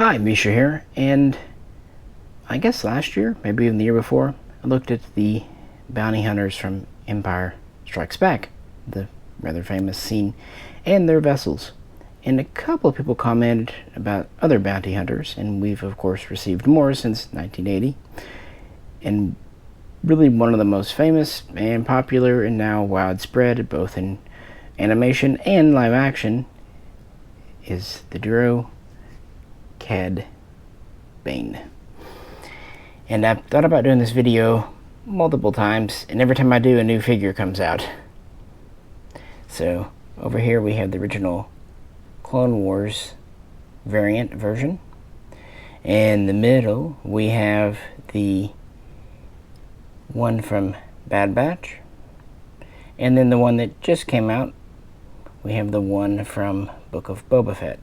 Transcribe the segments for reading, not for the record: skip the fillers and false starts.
Hi, Misha here, and I guess last year, maybe even the year before, I looked at the bounty hunters from Empire Strikes Back, the rather famous scene, and their vessels. And a couple of people commented about other bounty hunters, and we've of course received more since 1980. And really one of the most famous and popular and now widespread, both in animation and live action, is the Duro Cad Bane. And I've thought about doing this video multiple times, and every time I do, a new figure comes out. So over here we have the original Clone Wars variant version. In the middle we have the one from Bad Batch, and then the one that just came out, we have the one from Book of Boba Fett.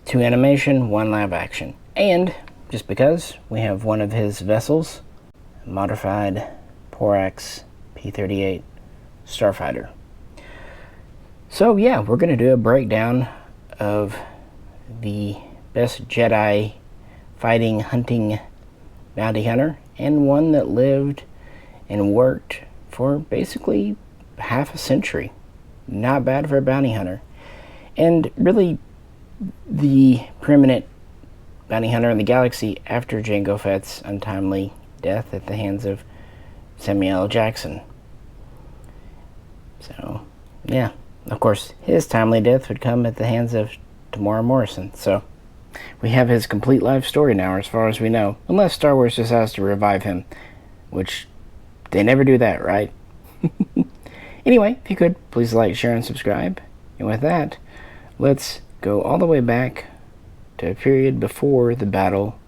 2 animation, 1 live action. And just because, we have one of his vessels, modified Porax P-38 Starfighter. So yeah, we're going to do a breakdown of the best Jedi fighting, hunting bounty hunter, and one that lived and worked for basically half a century. Not bad for a bounty hunter. And really the preeminent bounty hunter in the galaxy after Jango Fett's untimely death at the hands of Samuel L. Jackson. So, yeah. Of course, his timely death would come at the hands of Tamora Morrison. So, we have his complete life story now, as far as we know. Unless Star Wars just has to revive him. Which, they never do that, right? Anyway, if you could, please like, share, and subscribe. And with that, let's go all the way back to a period before the Battle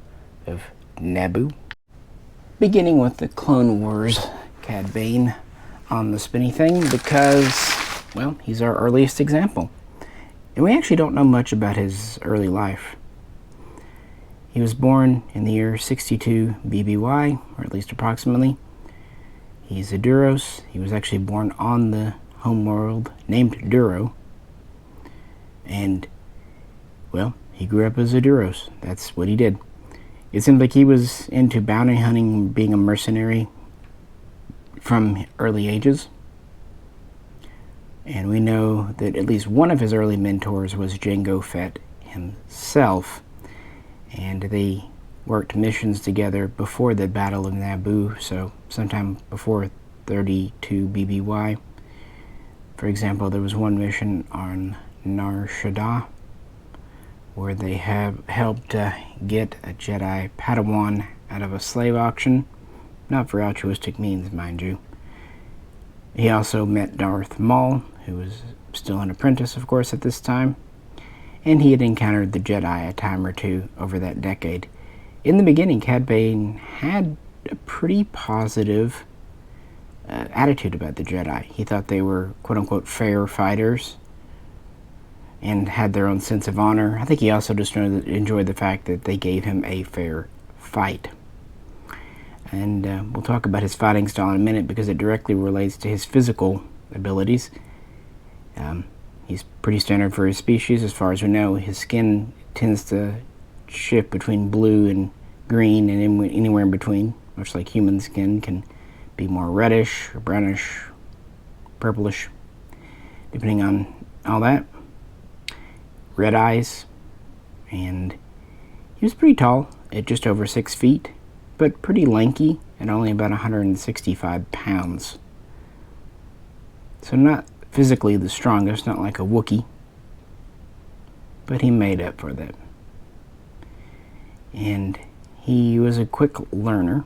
of Naboo. Beginning with the Clone Wars Cad Bane on the spinny thing, because, well, he's our earliest example. And we actually don't know much about his early life. He was born in the year 62 BBY, or at least approximately. He's a Duros. He was actually born on the homeworld named Duro. And, well, he grew up as a Duros. That's what he did. It seems like he was into bounty hunting, being a mercenary from early ages. And we know that at least one of his early mentors was Jango Fett himself. And they worked missions together before the Battle of Naboo, so sometime before 32 BBY. For example, there was one mission on Nar Shaddaa where they have helped get a Jedi Padawan out of a slave auction, not for altruistic means, mind you. He also met Darth Maul, who was still an apprentice, of course, at this time, and he had encountered the Jedi a time or two over that decade. In the beginning, Cad Bane had a pretty positive attitude about the Jedi. He thought they were quote-unquote fair fighters and had their own sense of honor. I think he also just enjoyed the fact that they gave him a fair fight. And we'll talk about his fighting style in a minute because it directly relates to his physical abilities. He's pretty standard for his species as far as we know. His skin tends to shift between blue and green and anywhere in between, much like human skin can be more reddish or brownish, purplish, depending on all that. Red eyes, and he was pretty tall at just over 6 feet, but pretty lanky at only about 165 pounds. So not physically the strongest, not like a Wookiee, but he made up for that. And he was a quick learner.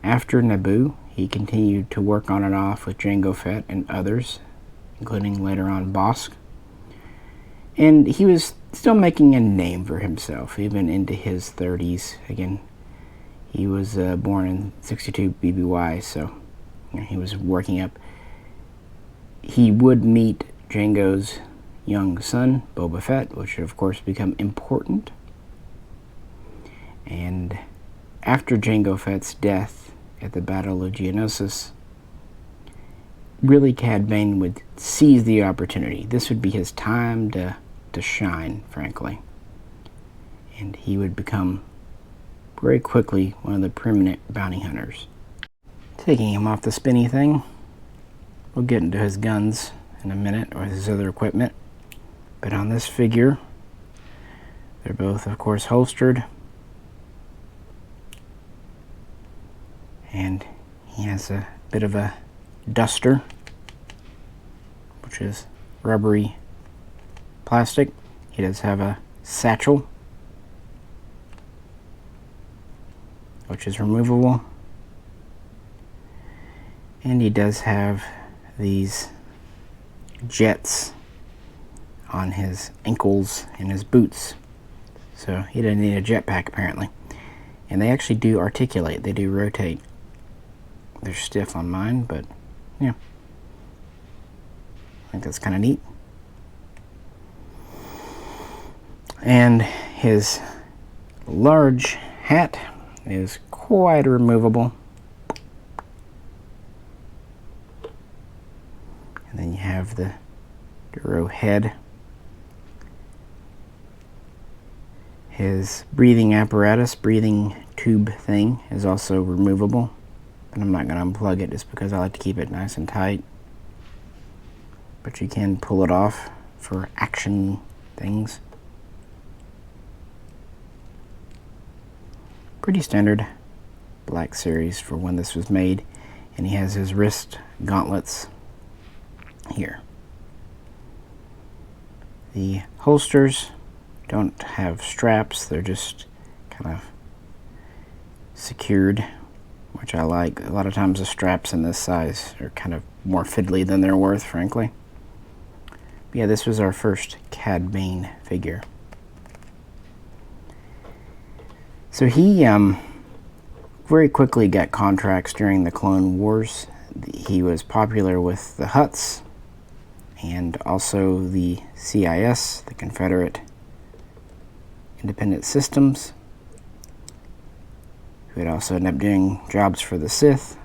After Naboo, he continued to work on and off with Jango Fett and others, including later on Bossk. And he was still making a name for himself, even into his 30s. Again, he was born in 62 BBY, so he was working up. He would meet Jango's young son, Boba Fett, which would of course become important. And after Jango Fett's death at the Battle of Geonosis, really Cad Bane would seize the opportunity. This would be his time to to shine, frankly. And he would become very quickly one of the preeminent bounty hunters. Taking him off the spinny thing, we'll get into his guns in a minute, or his other equipment. But on this figure, they're both, of course, holstered. And he has a bit of a duster, which is rubbery plastic. He does have a satchel, which is removable. And he does have these jets on his ankles and his boots. So he doesn't need a jetpack, apparently. And they actually do articulate. They do rotate. They're stiff on mine, but yeah. I think that's kind of neat. And his large hat is quite removable. And then you have the Duro head. His breathing apparatus, breathing tube thing, is also removable. But I'm not going to unplug it just because I like to keep it nice and tight. But you can pull it off for action things. Pretty standard Black Series for when this was made. And he has his wrist gauntlets here. The holsters don't have straps, they're just kind of secured, which I like. A lot of times the straps in this size are kind of more fiddly than they're worth, frankly. But yeah, this was our first Cad Bane figure. So he very quickly got contracts during the Clone Wars. He was popular with the Hutts and also the CIS, the Confederate Independent Systems, who had also ended up doing jobs for the Sith.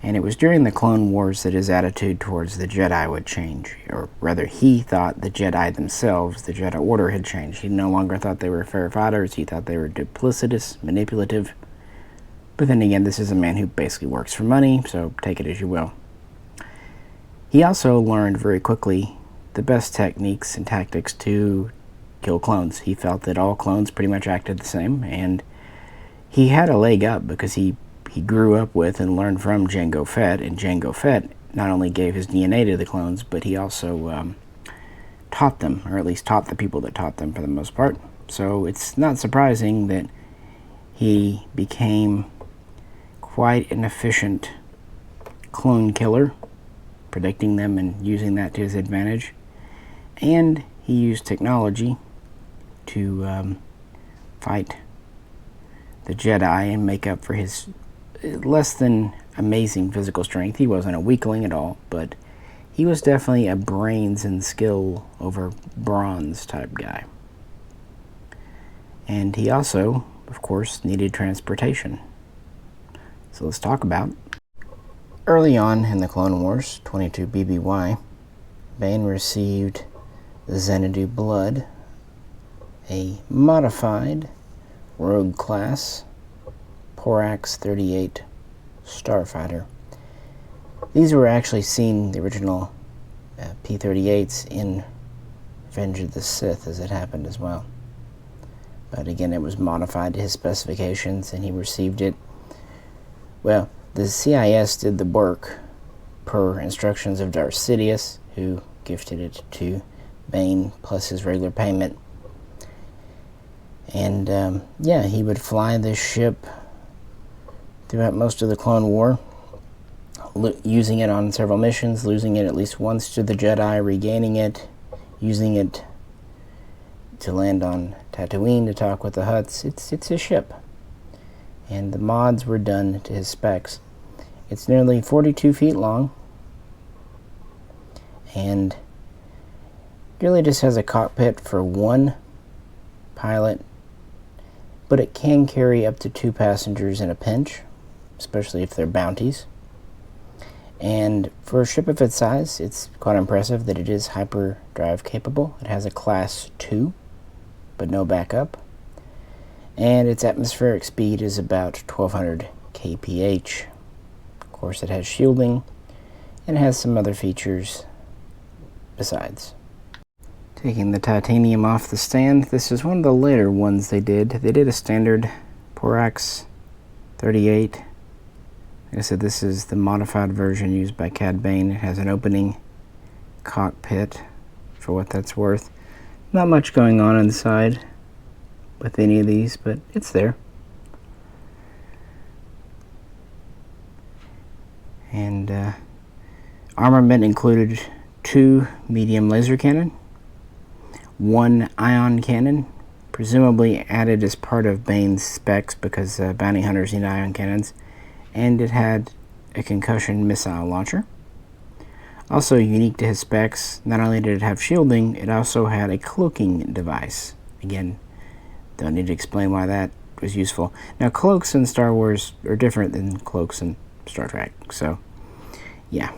And it was during the Clone Wars that his attitude towards the Jedi would change, or rather he thought the Jedi themselves, the Jedi Order, had changed. He no longer thought they were fair fighters, he thought they were duplicitous, manipulative. But then again, this is a man who basically works for money, so take it as you will. He also learned very quickly the best techniques and tactics to kill clones. He felt that all clones pretty much acted the same, and he had a leg up because he grew up with and learned from Jango Fett, and Jango Fett not only gave his DNA to the clones, but he also taught them, or at least taught the people that taught them for the most part. So it's not surprising that he became quite an efficient clone killer, predicting them and using that to his advantage. And he used technology to fight the Jedi and make up for his less than amazing physical strength. He wasn't a weakling at all, but he was definitely a brains and skill over bronze type guy. And he also, of course, needed transportation. So let's talk about it. Early on in the Clone Wars, 22 BBY, Bane received the Xanadu Blood, a modified Rogue class Porax 38 starfighter. These were actually seen, the original P-38s, in Revenge of the Sith as it happened as well. But again, it was modified to his specifications, and he received it. Well, the CIS did the work per instructions of Darth Sidious, who gifted it to Bane plus his regular payment. And yeah, he would fly this ship throughout most of the Clone War, using it on several missions, losing it at least once to the Jedi, regaining it, using it to land on Tatooine to talk with the Hutts. It's his ship. And the mods were done to his specs. It's nearly 42 feet long, and really just has a cockpit for one pilot, but it can carry up to 2 passengers in a pinch, especially if they're bounties. And for a ship of its size, it's quite impressive that it is hyperdrive capable. It has a Class 2, but no backup. And its atmospheric speed is about 1200 kph. Of course, it has shielding and has some other features besides. Taking the titanium off the stand, this is one of the later ones they did. They did a standard Porax 38. Like I said, this is the modified version used by Cad Bane. It has an opening cockpit, for what that's worth. Not much going on inside with any of these, but it's there. And armament included 2 medium laser cannon, 1 ion cannon, presumably added as part of Bane's specs because bounty hunters need ion cannons, and it had a concussion missile launcher. Also unique to his specs, not only did it have shielding, it also had a cloaking device. Again, don't need to explain why that was useful. Now, cloaks in Star Wars are different than cloaks in Star Trek, so yeah.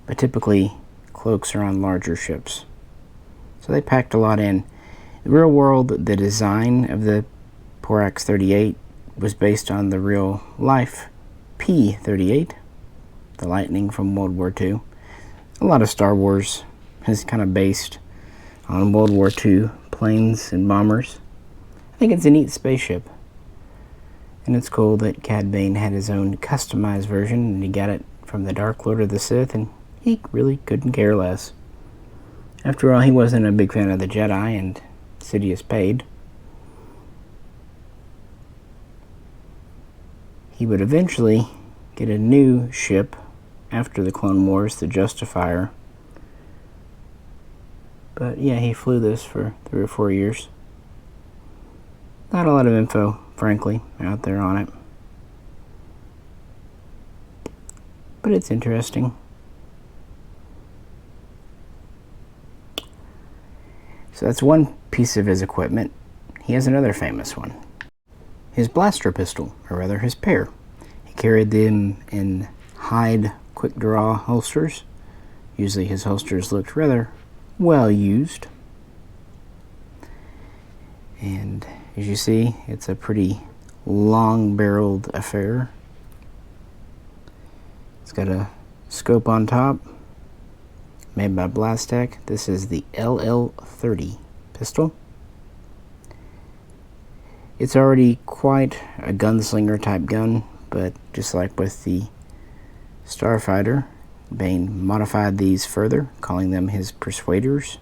But typically, cloaks are on larger ships. So they packed a lot in. In the real world, the design of the Porax 38 was based on the real life P-38, the Lightning from World War II. A lot of Star Wars is kind of based on World War II planes and bombers. I think it's a neat spaceship. And it's cool that Cad Bane had his own customized version, and he got it from the Dark Lord of the Sith, and he really couldn't care less. After all, he wasn't a big fan of the Jedi, and Sidious paid. He would eventually get a new ship after the Clone Wars, the Justifier. But yeah, he flew this for 3 or 4 years. Not a lot of info, frankly, out there on it. But it's interesting. So that's one piece of his equipment. He has another famous one. His blaster pistol, or rather his pair. He carried them in hide quick draw holsters. Usually his holsters looked rather well used. And as you see, it's a pretty long-barreled affair. It's got a scope on top, made by Blastech. This is the LL30 pistol. It's already quite a gunslinger type gun, but just like with the Starfighter, Bane modified these further, calling them his Persuaders.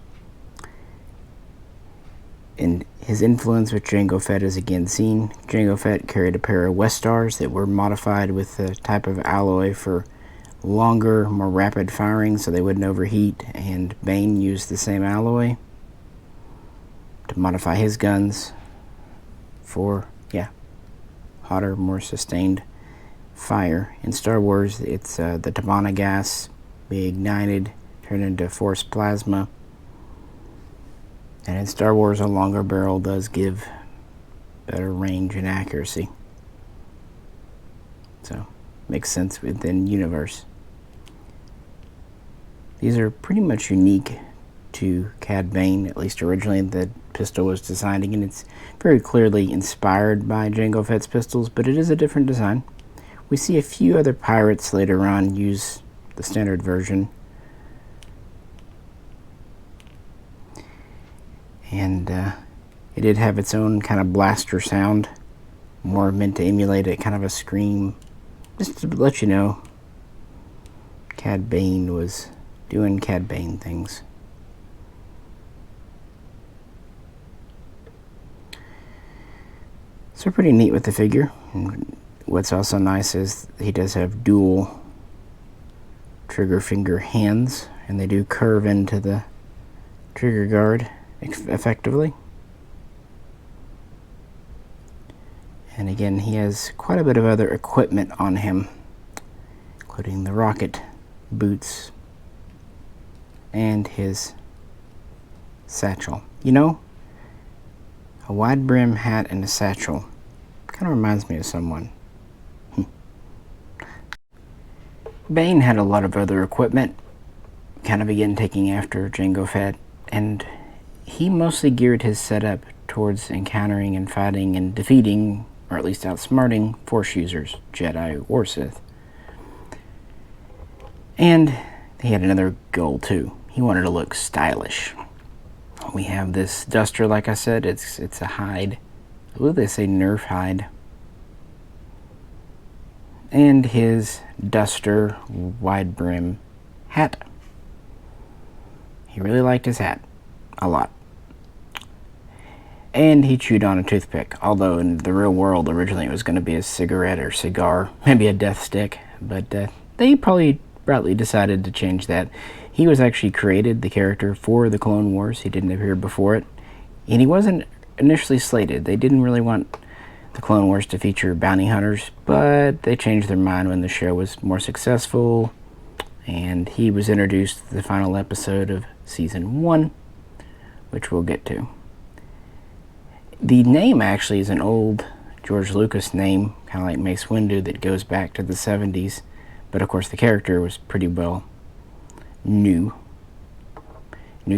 And his influence with Jango Fett is again seen. Jango Fett carried a pair of Westars that were modified with a type of alloy for longer, more rapid firing so they wouldn't overheat, and Bane used the same alloy to modify his guns for, hotter, more sustained fire. In Star Wars, it's the Tabana gas be ignited, turn into force plasma. And in Star Wars, a longer barrel does give better range and accuracy. So, makes sense within universe. These are pretty much unique to Cad Bane, at least originally the pistol was designed. Again, it's very clearly inspired by Jango Fett's pistols, but it is a different design. We see a few other pirates later on use the standard version. And it did have its own kind of blaster sound, more meant to emulate a kind of a scream. Just to let you know, Cad Bane was doing Cad Bane things. So pretty neat with the figure. And what's also nice is he does have dual trigger finger hands, and they do curve into the trigger guard effectively. And again, he has quite a bit of other equipment on him, including the rocket boots and his satchel. You know, a wide brim hat and a satchel kind of reminds me of someone. Bane had a lot of other equipment, kind of again taking after Jango Fett, and he mostly geared his setup towards encountering and fighting and defeating, or at least outsmarting, Force users, Jedi or Sith. And he had another goal too. He wanted to look stylish. We have this duster, like I said, it's a hide. I believe they say Nerf hide. And his duster wide brim hat. He really liked his hat a lot. And he chewed on a toothpick, although in the real world originally it was going to be a cigarette or cigar, maybe a death stick, but they probably decided to change that. He was actually created, the character, for the Clone Wars. He didn't appear before it, and he wasn't initially slated. They didn't really want the Clone Wars to feature bounty hunters, but they changed their mind when the show was more successful, and he was introduced to the final episode of Season 1, which we'll get to. The name actually is an old George Lucas name, kind of like Mace Windu, that goes back to the 70s, but of course the character was pretty well new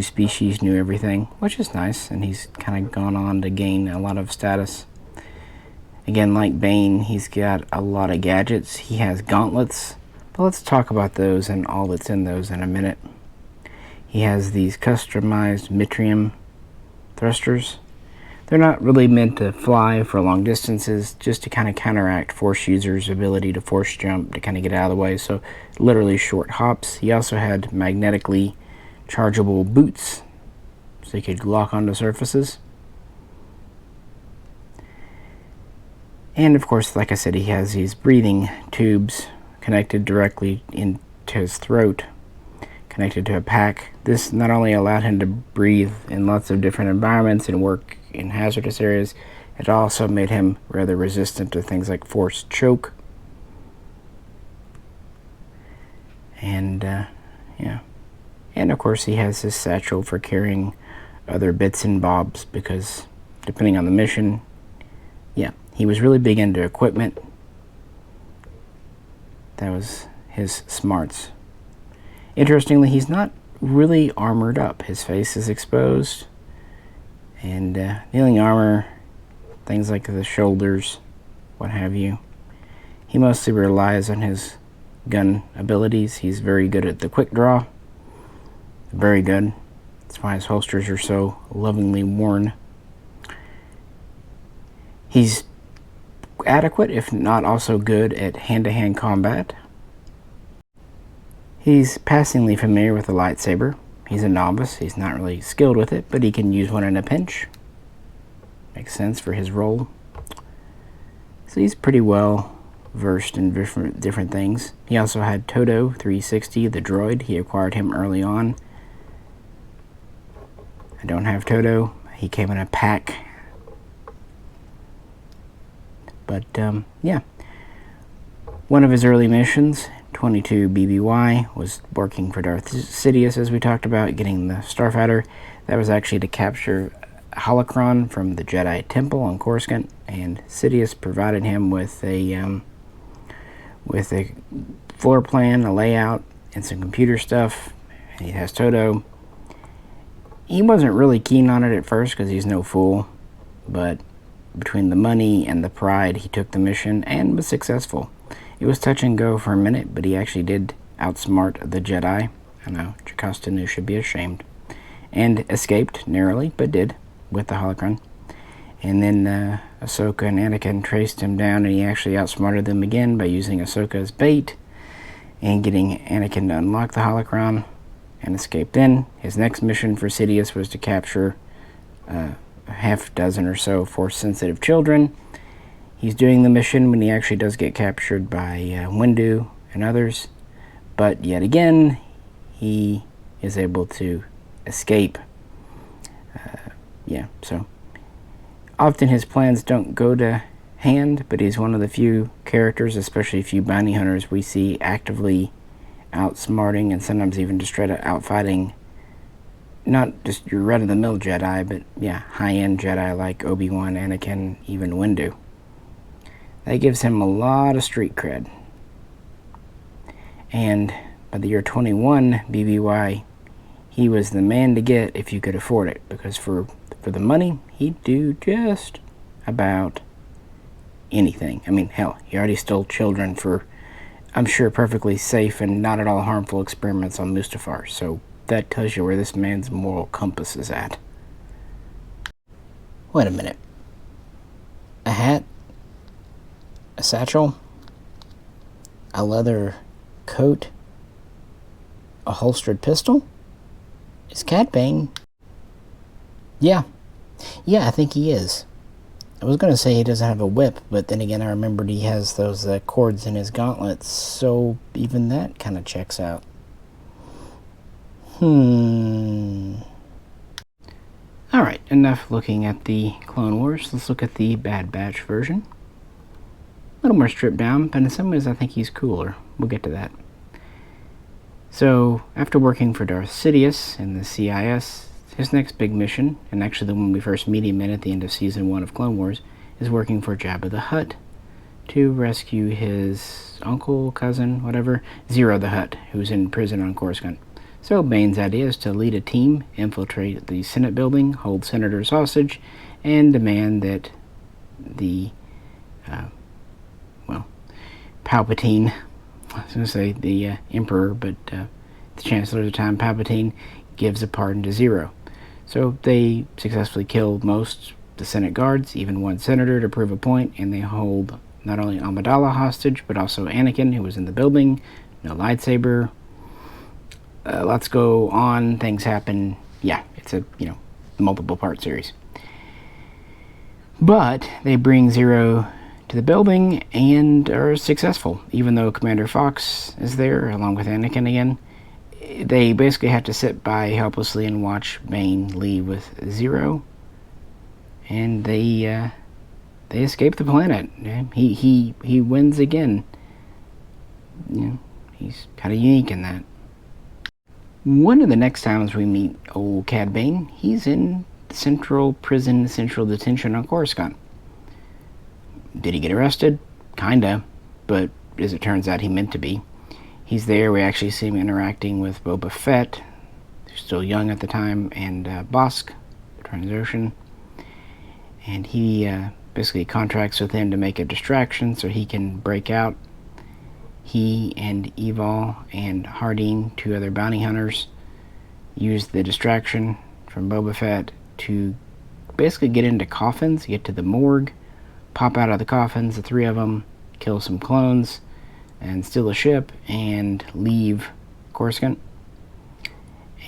species, new everything, which is nice, and he's kind of gone on to gain a lot of status. Again, like Bane, he's got a lot of gadgets. He has gauntlets, but let's talk about those and all that's in those in a minute. He has these customized Mitrium thrusters. They're not really meant to fly for long distances, just to kind of counteract Force users' ability to Force jump, to kind of get out of the way, so literally short hops. He also had magnetically chargeable boots, so he could lock onto surfaces. And of course, like I said, he has these breathing tubes connected directly into his throat, connected to a pack. This not only allowed him to breathe in lots of different environments and work in hazardous areas, it also made him rather resistant to things like Force choke. And yeah. And of course he has his satchel for carrying other bits and bobs, because depending on the mission, yeah, he was really big into equipment. That was his smarts. Interestingly, he's not really armored up. His face is exposed, and kneeling armor, things like the shoulders, what have you. He mostly relies on his gun abilities. He's very good at the quick draw. Very good. That's why his holsters are so lovingly worn. He's adequate, if not also good, at hand-to-hand combat. He's passingly familiar with a lightsaber. He's a novice. He's not really skilled with it, but he can use one in a pinch. Makes sense for his role. So he's pretty well versed in different things. He also had Todo 360, the droid. He acquired him early on. I don't have Todo. He came in a pack. But, yeah. One of his early missions, 22 BBY, was working for Darth Sidious, as we talked about, getting the Starfighter. That was actually to capture a holocron from the Jedi Temple on Coruscant, and Sidious provided him with a floor plan, a layout, and some computer stuff. He has Todo. He wasn't really keen on it at first because he's no fool, but between the money and the pride, he took the mission and was successful. It was touch and go for a minute, but he actually did outsmart the Jedi. I know, Jocasta Nu should be ashamed. And escaped narrowly, but did, with the holocron. And then Ahsoka and Anakin traced him down, and he actually outsmarted them again by using Ahsoka as bait and getting Anakin to unlock the holocron and escape. Then his next mission for Sidious was to capture a half dozen or so Force-sensitive children. He's doing the mission when he actually does get captured by Windu and others, but yet again he is able to escape. Yeah, so often his plans don't go to hand, but he's one of the few characters, especially few bounty hunters, we see actively outsmarting and sometimes even just straight out outfighting not just your run-of-the-mill Jedi, but yeah, high-end Jedi like Obi-Wan, Anakin, even Windu. That gives him a lot of street cred. And by the year 21 BBY, he was the man to get if you could afford it, because for the money, he'd do just about anything. I mean, hell, he already stole children for, I'm sure, perfectly safe and not at all harmful experiments on Mustafar, so that tells you where this man's moral compass is at. Wait a minute. A hat? A satchel? A leather coat? A holstered pistol? Is Cad Bane? Yeah, I think he is. I was going to say he doesn't have a whip, but then again I remembered he has those cords in his gauntlets, so even that kind of checks out. Alright, enough looking at the Clone Wars. Let's look at the Bad Batch version. A little more stripped down, but in some ways I think he's cooler. We'll get to that. So, after working for Darth Sidious in the CIS, his next big mission, and actually the one we first meet him in at the end of Season 1 of Clone Wars, is working for Jabba the Hutt to rescue his uncle, cousin, whatever, Zero the Hutt, who's in prison on Coruscant. So Bane's idea is to lead a team, infiltrate the Senate building, hold senators hostage, and demand that the, Palpatine, I was going to say the Emperor, but the Chancellor at the time, Palpatine, gives a pardon to Zero. So they successfully kill most the Senate guards, even one senator, to prove a point, and they hold not only Amidala hostage, but also Anakin, who was in the building, no lightsaber. Lots go on, things happen. Yeah, it's a, multiple part series. But they bring Zero to the building and are successful, even though Commander Fox is there along with Anakin again. They basically have to sit by helplessly and watch Bane leave with Zero, and they escape the planet. He wins again. He's kind of unique in that. One of the next times we meet old Cad Bane, he's in Central Prison, Central Detention on Coruscant. Did he get arrested? Kinda, but as it turns out, he meant to be. He's there. We actually see him interacting with Boba Fett, who's still young at the time, and Bosk, the Transocean. And he basically contracts with him to make a distraction so he can break out. He and Evil and Hardeen, two other bounty hunters, use the distraction from Boba Fett to basically get into coffins, get to the morgue, pop out of the coffins, the three of them, kill some clones, and steal a ship, and leave Coruscant.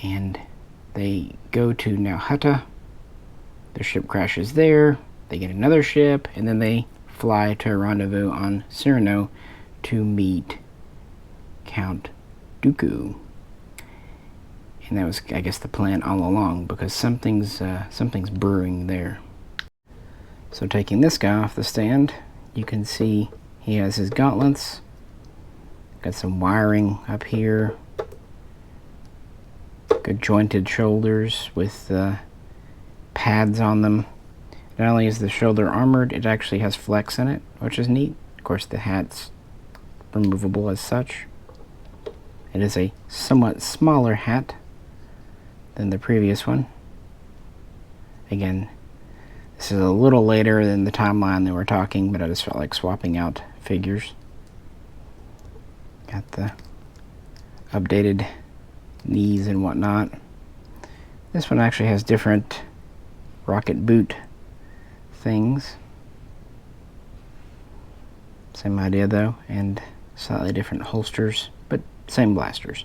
And they go to Nalhutta. Their ship crashes there. They get another ship, and then they fly to a rendezvous on Cyrano to meet Count Dooku. And that was, I guess, the plan all along, because something's brewing there. So taking this guy off the stand, you can see he has his gauntlets. Got some wiring up here. Good jointed shoulders with pads on them. Not only is the shoulder armored, it actually has flex in it, which is neat. Of course, the hat's removable as such. It is a somewhat smaller hat than the previous one. Again, this is a little later than the timeline they were talking, but I just felt like swapping out figures. Got the updated knees and whatnot. This one actually has different rocket boot things. Same idea though, and slightly different holsters, but same blasters.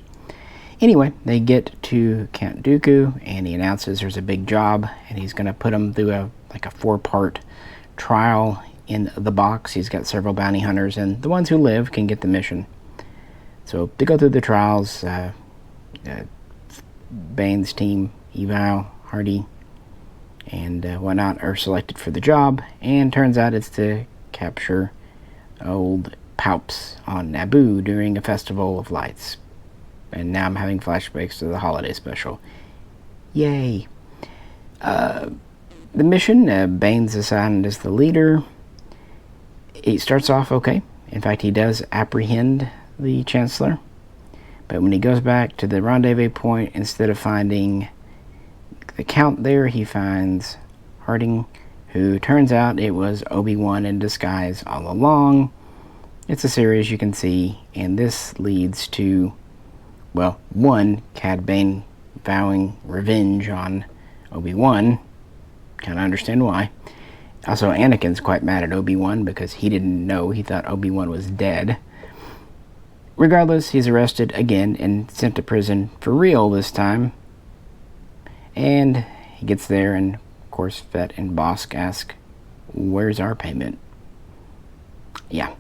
Anyway, they get to Count Dooku, and he announces there's a big job, and he's going to put him through a 4-part trial in the box. He's got several bounty hunters, and the ones who live can get the mission. So they go through the trials. Bane's team, Evil, Hardy, and whatnot are selected for the job, and turns out it's to capture old Palps on Naboo during a festival of lights. And now I'm having flashbacks to the holiday special. Yay! The mission, Bane's assigned as the leader. It starts off okay. In fact, he does apprehend the Chancellor, But when he goes back to the rendezvous point, instead of finding the Count there, he finds Harding, who turns out it was Obi-Wan in disguise all along. It's a series you can see, and this leads to, well, one, Cad Bane vowing revenge on Obi-Wan. Kind of understand why. Also, Anakin's quite mad at Obi-Wan because he didn't know. He thought Obi-Wan was dead. Regardless, he's arrested again and sent to prison for real this time. And he gets there, and of course, Fett and Bosk ask, "Where's our payment?" Yeah.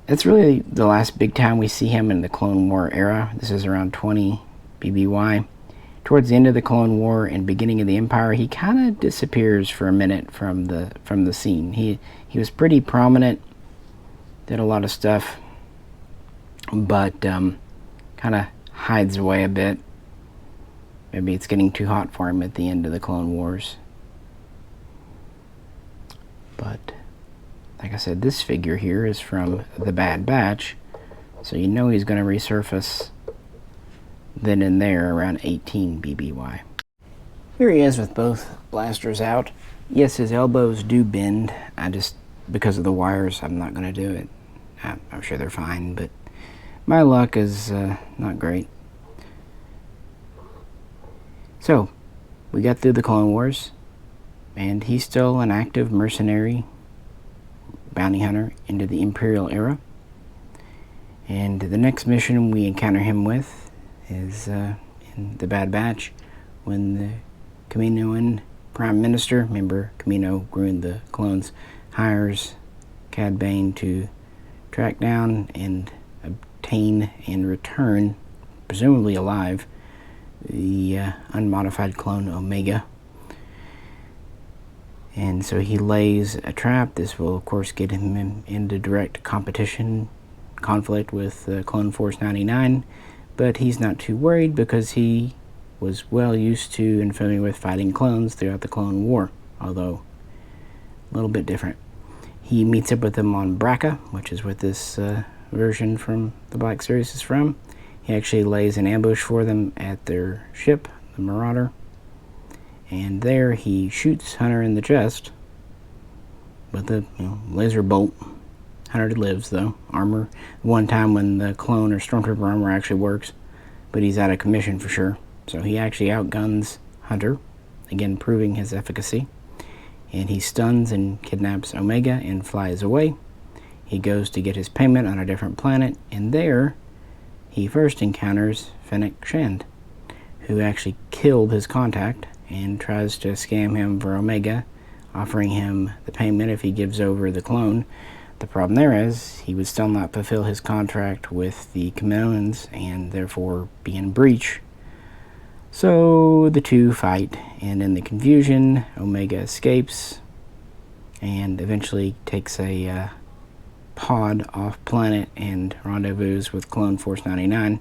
It's really the last big time we see him in the Clone War era. This is around 20 BBY. Towards the end of the Clone War and beginning of the Empire, he kind of disappears for a minute from the scene. He was pretty prominent, did a lot of stuff, but kind of hides away a bit. Maybe it's getting too hot for him at the end of the Clone Wars. But like I said, this figure here is from the Bad Batch, so you know he's going to resurface then and there around 18 BBY. Here he is with both blasters out. Yes, his elbows do bend. Because of the wires, I'm not going to do it. I'm sure they're fine, but my luck is not great. So, we got through the Clone Wars, and he's still an active mercenary bounty hunter into the Imperial era. And the next mission we encounter him with is in the Bad Batch, when the Kaminoan Prime Minister, remember Kamino ruined the clones, hires Cad Bane to track down and obtain and return, presumably alive, the unmodified clone Omega. And so he lays a trap. This will, of course, get him into direct conflict with Clone Force 99, but he's not too worried because he was well used to and familiar with fighting clones throughout the Clone War, although a little bit different. He meets up with them on Braca, which is what this version from the Black Series is from. He actually lays an ambush for them at their ship, the Marauder, and there he shoots Hunter in the chest with a laser bolt. Hunter lives, though. Armor. One time when the clone or stormtrooper armor actually works, but he's out of commission for sure. So he actually outguns Hunter, again proving his efficacy. And he stuns and kidnaps Omega and flies away. He goes to get his payment on a different planet, and there he first encounters Fennec Shand, who actually killed his contact and tries to scam him for Omega, offering him the payment if he gives over the clone. The problem there is he would still not fulfill his contract with the Kaminoans and therefore be in breach. So the two fight, and in the confusion, Omega escapes and eventually takes a pod off planet and rendezvous with Clone Force 99.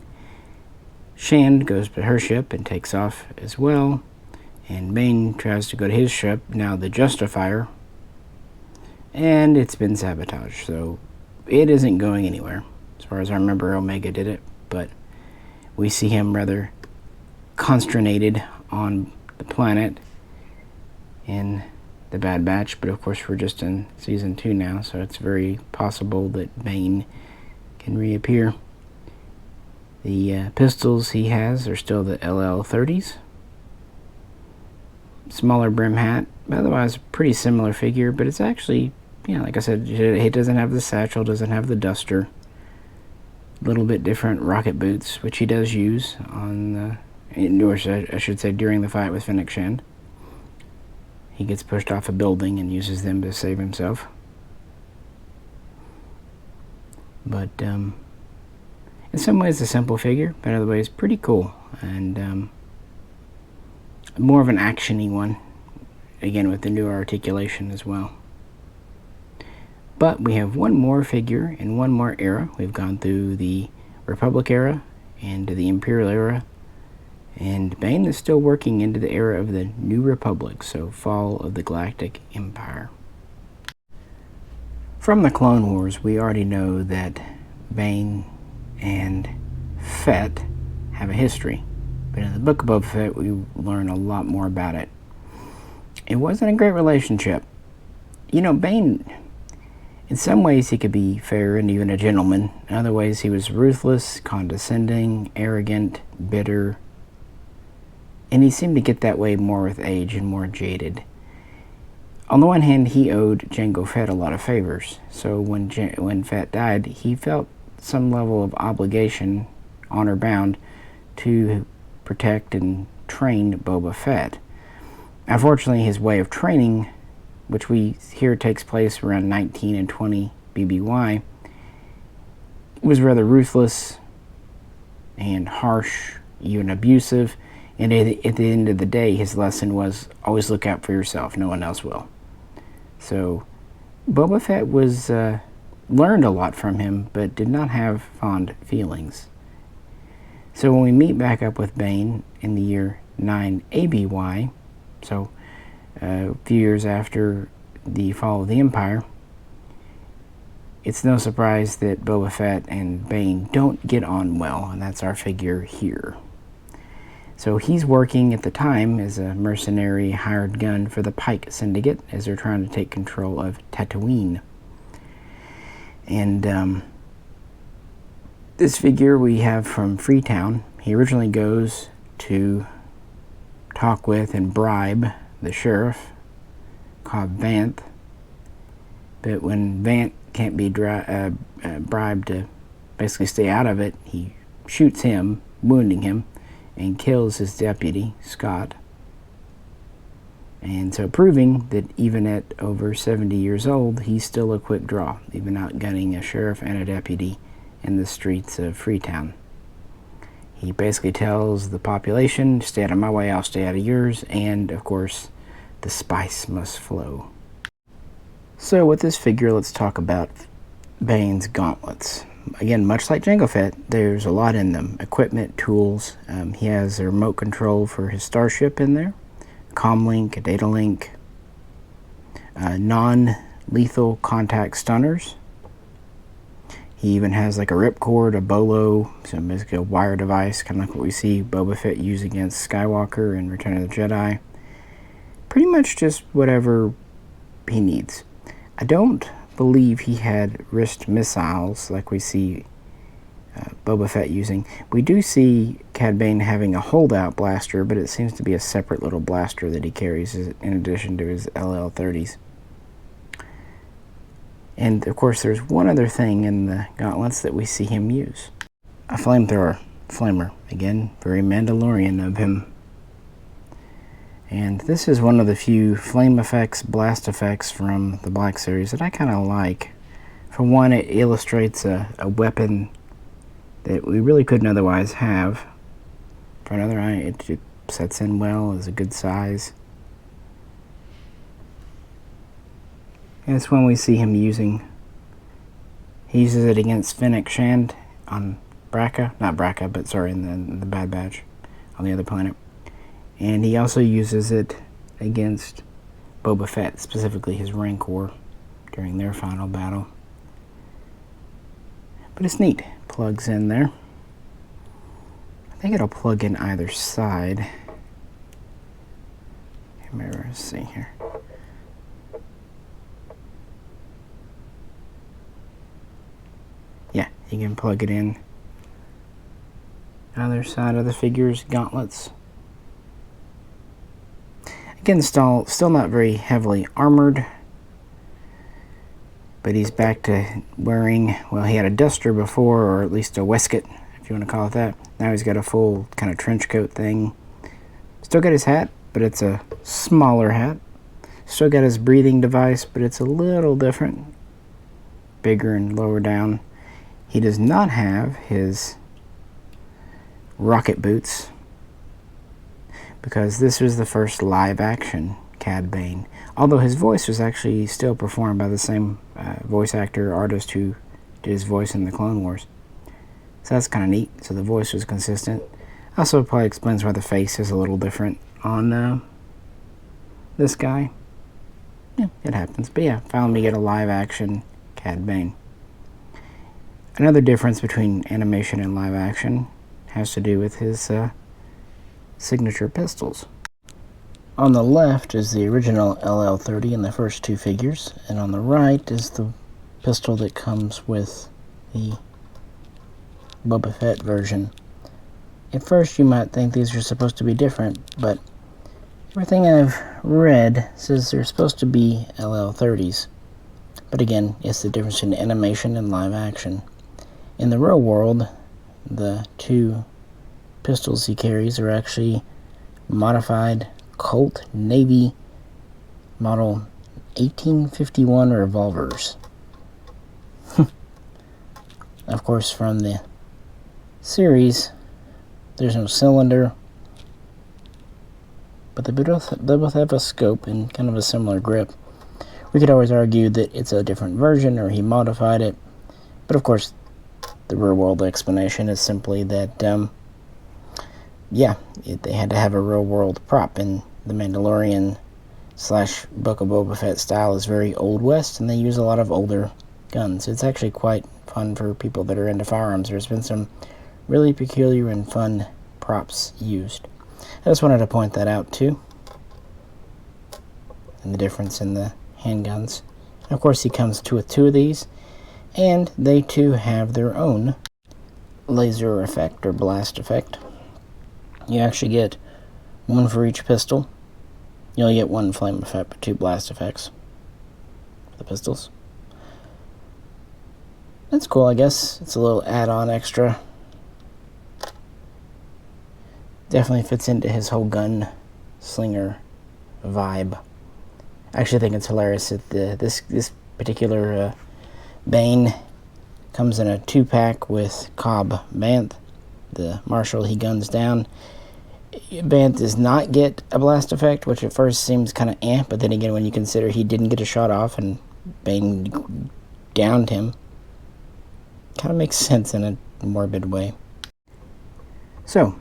Shand goes to her ship and takes off as well, and Bane tries to go to his ship, now the Justifier, and it's been sabotaged, so it isn't going anywhere. As far as I remember, Omega did it, but we see him rather consternated on the planet in the Bad Batch, but of course we're just in Season 2 now, so it's very possible that Bane can reappear. The pistols he has are still the LL-30s. Smaller brim hat, otherwise pretty similar figure, but it's actually, like I said, it doesn't have the satchel, doesn't have the duster. A little bit different rocket boots, which he does use on or I should say during the fight with Fennec Shand. He gets pushed off a building and uses them to save himself. But in some ways a simple figure, but in other ways pretty cool, and more of an action-y one, again with the newer articulation as well. But we have one more figure in one more era. We've gone through the Republic era and the Imperial era, and Bane is still working into the era of the New Republic, so fall of the Galactic Empire. From the Clone Wars, we already know that Bane and Fett have a history, but in the Book of Boba Fett we learn a lot more about it. It wasn't a great relationship. You know, Bane, in some ways he could be fair and even a gentleman. In other ways he was ruthless, condescending, arrogant, bitter, and he seemed to get that way more with age and more jaded. On the one hand, he owed Jango Fett a lot of favors, so when Fett died, he felt some level of obligation, honor bound, to protect and train Boba Fett. Unfortunately, his way of training, which we hear takes place around 19 and 20 BBY, was rather ruthless and harsh, even abusive, and at the end of the day, his lesson was always look out for yourself, no one else will. So Boba Fett was learned a lot from him, but did not have fond feelings. So when we meet back up with Bane in the year 9 ABY, so a few years after the fall of the Empire, it's no surprise that Boba Fett and Bane don't get on well, and that's our figure here. So he's working at the time as a mercenary hired gun for the Pike Syndicate as they're trying to take control of Tatooine. And this figure we have from Freetown. He originally goes to talk with and bribe the sheriff called Vanth, but when Vanth can't be bribed to basically stay out of it, he shoots him, wounding him, and kills his deputy, Scott. And so proving that even at over 70 years old, he's still a quick draw, even outgunning a sheriff and a deputy in the streets of Freetown. He basically tells the population, stay out of my way, I'll stay out of yours, and of course, the spice must flow. So with this figure, let's talk about Bane's gauntlets. Again, much like Jango Fett, there's a lot in them. Equipment, tools. He has a remote control for his starship in there. Comlink, a data link. Non-lethal contact stunners. He even has like a ripcord, a bolo, so basically a wire device, kind of like what we see Boba Fett use against Skywalker in Return of the Jedi. Pretty much just whatever he needs. I don't believe he had wrist missiles like we see Boba Fett using. We do see Cad Bane having a holdout blaster, but it seems to be a separate little blaster that he carries in addition to his LL-30s. And of course there's one other thing in the gauntlets that we see him use. A flamethrower. Flamer. Again, very Mandalorian of him. And this is one of the few flame effects, blast effects from the Black Series that I kind of like. For one, it illustrates a weapon that we really couldn't otherwise have. For another, it sets in well, is a good size. And it's when we see him using, he uses it against Fennec Shand on Bracca, not Bracca, but sorry, in the Bad Batch on the other planet. And he also uses it against Boba Fett, specifically his Rancor, during their final battle. But it's neat. Plugs in there. I think it'll plug in either side. Let's see here. Yeah, you can plug it in. Other side of the figure's gauntlets. Again, still not very heavily armored, but he's back to wearing, well, he had a duster before, or at least a waistcoat, if you want to call it that. Now he's got a full kind of trench coat thing. Still got his hat, but it's a smaller hat. Still got his breathing device, but it's a little different. Bigger and lower down. He does not have his rocket boots, because this was the first live-action Cad Bane. Although his voice was actually still performed by the same voice actor, artist who did his voice in the Clone Wars. So that's kind of neat. So the voice was consistent. Also probably explains why the face is a little different on this guy. Yeah, it happens. But yeah, finally we get a live-action Cad Bane. Another difference between animation and live action has to do with his signature pistols. On the left is the original LL30 in the first two figures, and on the right is the pistol that comes with the Boba Fett version. At first you might think these are supposed to be different, but everything I've read says they're supposed to be LL30s. But again, it's the difference in animation and live action. In the real world, the two pistols he carries are actually modified Colt Navy model 1851 revolvers. Of course, from the series, there's no cylinder, but they both have a scope and kind of a similar grip. We could always argue that it's a different version or he modified it, but of course, the real world explanation is simply that, they had to have a real world prop, and the Mandalorian / Book of Boba Fett style is very Old West, and they use a lot of older guns. It's actually quite fun for people that are into firearms. There's been some really peculiar and fun props used. I just wanted to point that out too, and the difference in the handguns. And of course, he comes with two of these, and they too have their own laser effect or blast effect. You actually get one for each pistol. You only get one flame effect, but two blast effects for the pistols. That's cool, I guess. It's a little add-on extra. Definitely fits into his whole gun slinger vibe. I actually think it's hilarious that this particular Bane comes in a 2-pack with Cobb Vanth, the marshal he guns down. Vanth does not get a blast effect, which at first seems kind of but then again, when you consider he didn't get a shot off and Bane downed him, kind of makes sense in a morbid way. So,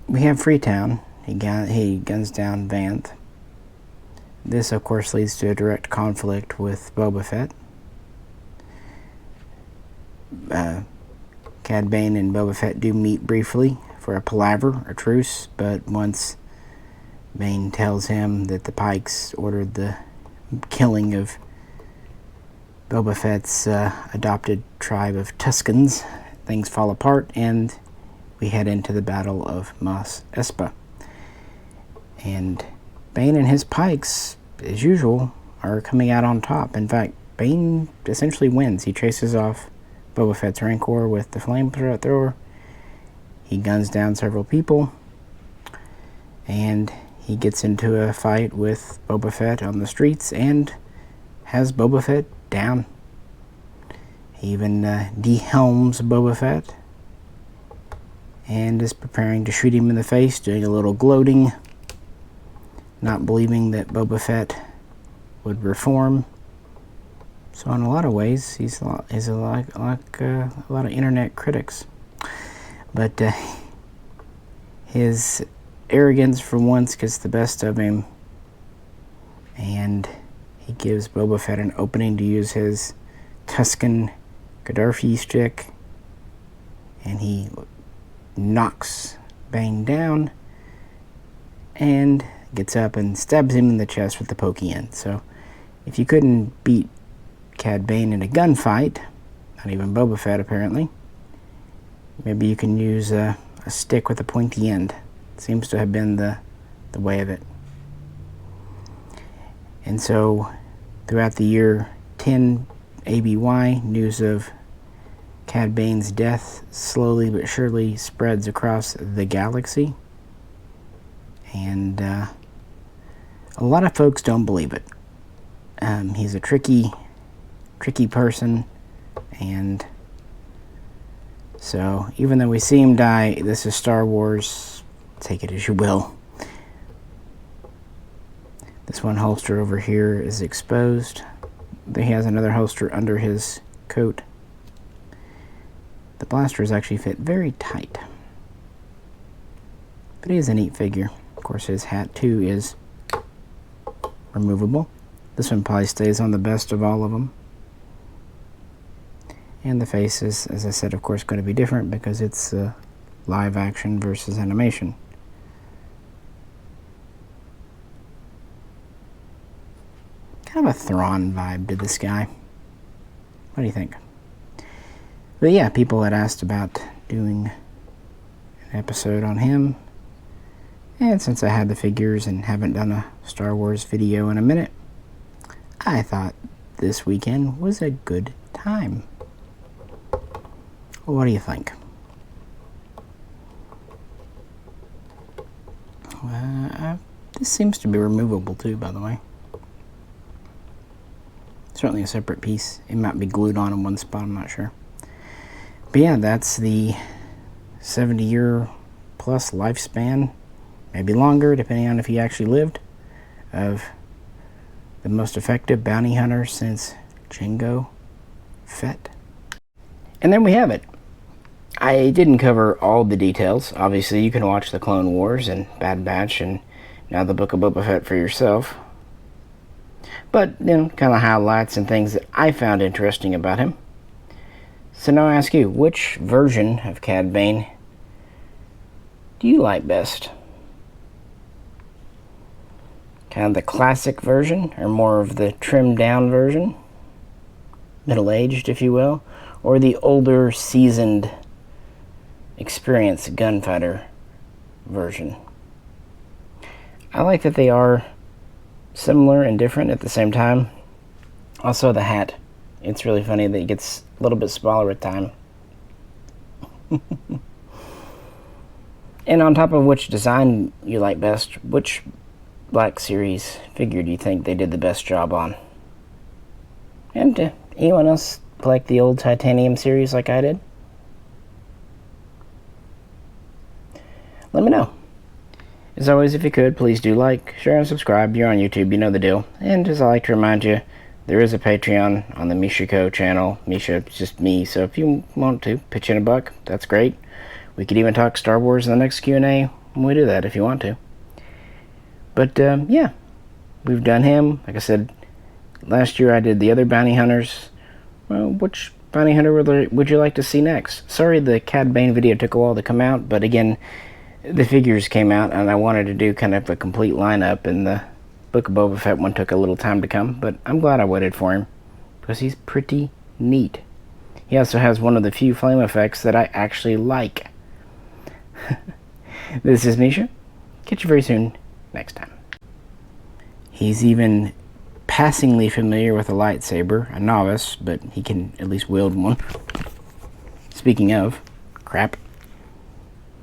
we have Freetown. He guns down Vanth. This, of course, leads to a direct conflict with Boba Fett. Cad Bane and Boba Fett do meet briefly for a palaver, a truce, but once Bane tells him that the Pikes ordered the killing of Boba Fett's adopted tribe of Tuscans, things fall apart, and we head into the Battle of Mos Espa. And Bane and his Pikes, as usual, are coming out on top. In fact, Bane essentially wins. He chases off Boba Fett's Rancor with the flamethrower. He guns down several people, and he gets into a fight with Boba Fett on the streets and has Boba Fett down. He even de-helms Boba Fett and is preparing to shoot him in the face, doing a little gloating, not believing that Boba Fett would reform. So in a lot of ways, he's like a lot of internet critics. But his arrogance for once gets the best of him, and he gives Boba Fett an opening to use his Tuscan Gaddafi stick, and he knocks Bane down and gets up and stabs him in the chest with the pokey end. So if you couldn't beat Cad Bane in a gunfight, not even Boba Fett apparently, maybe you can use a stick with a pointy end. Seems to have been the way of it. And so throughout the year 10 ABY, news of Cad Bane's death slowly but surely spreads across the galaxy. And a lot of folks don't believe it. He's a tricky person, and so even though we see him die, this is Star Wars, take it as you will. This one holster over here is exposed. He has another holster under his coat. The blasters actually fit very tight. But he is a neat figure. Of course, his hat too is removable. This one probably stays on the best of all of them. And the face is, as I said, of course, going to be different because it's live action versus animation. Kind of a Thrawn vibe to this guy. What do you think? But yeah, people had asked about doing an episode on him. And since I had the figures and haven't done a Star Wars video in a minute, I thought this weekend was a good time. What do you think? This seems to be removable too, by the way. Certainly a separate piece. It might be glued on in one spot, I'm not sure. But yeah, that's the 70-year plus lifespan, maybe longer, depending on if he actually lived, of the most effective bounty hunter since Jango Fett. And then we have it. I didn't cover all the details. Obviously, you can watch the Clone Wars and Bad Batch and now the Book of Boba Fett for yourself. But, you know, kind of highlights and things that I found interesting about him. So now I ask you, which version of Cad Bane do you like best? Kind of the classic version, or more of the trimmed down version? Middle-aged, if you will? Or the older, seasoned, experienced gunfighter version? I like that they are similar and different at the same time. Also the hat. It's really funny that it gets a little bit smaller with time. And on top of which design you like best, which Black Series figure do you think they did the best job on? And anyone else like the old Titanium series like I did? Let me know. As always, if you could, please do like, share, and subscribe. You're on YouTube, you know the deal. And as I like to remind you, there is a Patreon on the Mishaco channel. Misha, it's just me, so if you want to pitch in a buck, that's great. We could even talk Star Wars in the next Q&A when we do that, if you want to. But, yeah, we've done him. Like I said, last year I did the other bounty hunters. Well, which bounty hunter would you like to see next? Sorry the Cad Bane video took a while to come out, but again, the figures came out, and I wanted to do kind of a complete lineup, and the Book of Boba Fett one took a little time to come, but I'm glad I waited for him, because he's pretty neat. He also has one of the few flame effects that I actually like. This is Misha. Catch you very soon next time. He's even passingly familiar with a lightsaber, a novice, but he can at least wield one. Speaking of, crap.